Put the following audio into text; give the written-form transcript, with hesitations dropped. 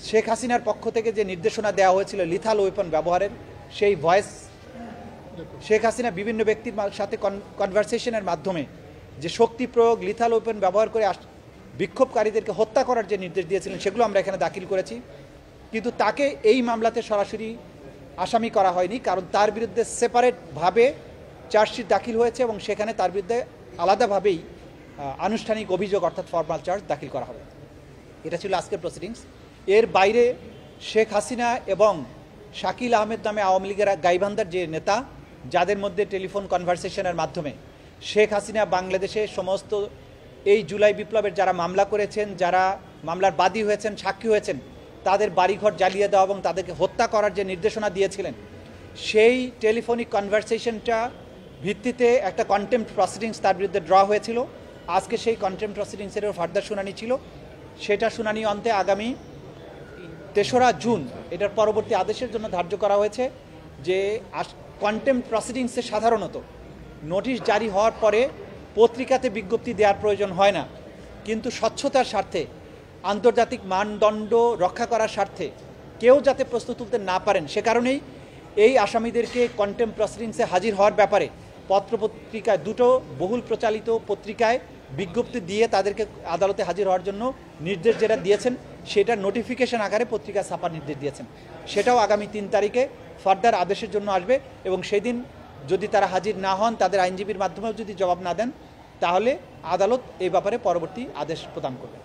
শেখ হাসিনার পক্ষ থেকে যে নির্দেশনা দেওয়া হয়েছিল লিথাল ওয়েপন ব্যবহারের, সেই ভয়েস শেখ হাসিনা বিভিন্ন ব্যক্তির সাথে কনভারসেশনের মাধ্যমে যে শক্তি প্রয়োগ, লিথাল ওয়েপন ব্যবহার করে বিক্ষোভকারীদেরকে হত্যা করার যে নির্দেশ দিয়েছিলেন, সেগুলো আমরা এখানে দাখিল করেছি। কিন্তু তাকে এই মামলাতে সরাসরি আসামি করা হয়নি, কারণ তার বিরুদ্ধে সেপারেটভাবে চার্জশিট দাখিল হয়েছে এবং সেখানে তার বিরুদ্ধে আলাদাভাবেই আনুষ্ঠানিক অভিযোগ অর্থাৎ ফর্মাল চার্জ দাখিল করা হবে। এটা ছিল আজকের প্রসিডিংস। এর বাইরে শেখ হাসিনা এবং শাকিল আহমেদ নামে আওয়ামী লীগের গাইবান্ধার যে নেতা, যাদের মধ্যে টেলিফোন কনভারসেশনের মাধ্যমে শেখ হাসিনা বাংলাদেশে সমস্ত এই জুলাই বিপ্লবের যারা মামলা করেছেন, যারা মামলার বাদী হয়েছেন, সাক্ষী হয়েছেন, তাদের বাড়িঘর জ্বালিয়ে দেওয়া এবং তাদেরকে হত্যা করার যে নির্দেশনা দিয়েছিলেন, সেই টেলিফোনিক কনভারসেশনটা ভিত্তিতে একটা কন্টেম্পট প্রসিডিংস তার বিরুদ্ধে ড্র হয়েছিল। আজকে সেই কন্টেম্পট প্রসিডিংসেরও ফার্দার শুনানি ছিল। সেটা শুনানি অন্তে আগামী ৩রা জুন এটার পরবর্তী আদেশের জন্য ধার্য করা হয়েছে। যে কন্টেম্পট প্রসিডিংসে সাধারণত নোটিশ জারি হওয়ার পরে পত্রিকাতে বিজ্ঞপ্তি দেওয়ার প্রয়োজন হয় না, কিন্তু স্বচ্ছতার স্বার্থে, আন্তর্জাতিক মানদণ্ড রক্ষা করার স্বার্থে কেউ যাতে প্রশ্ন তুলতে না পারেন, সে কারণেই এই আসামিদেরকে কন্টেম্পট প্রসিডিংসে হাজির হওয়ার ব্যাপারে পত্রপত্রিকায়, দুটো বহুল প্রচালিত পত্রিকায় বিজ্ঞপ্তি দিয়ে তাদেরকে আদালতে হাজির হওয়ার জন্য নির্দেশ যেটা দিয়েছেন, সেটা নোটিফিকেশন আকারে পত্রিকা ছাপার নির্দেশ দিয়েছেন। সেটাও আগামী ৩ তারিখে ফার্দার আদেশের জন্য আসবে এবং সেই দিন যদি তারা হাজির না হন, তাদের আইনজীবীর মাধ্যমেও যদি জবাব না দেন, তাহলে আদালত এই ব্যাপারে পরবর্তী আদেশ প্রদান করবে।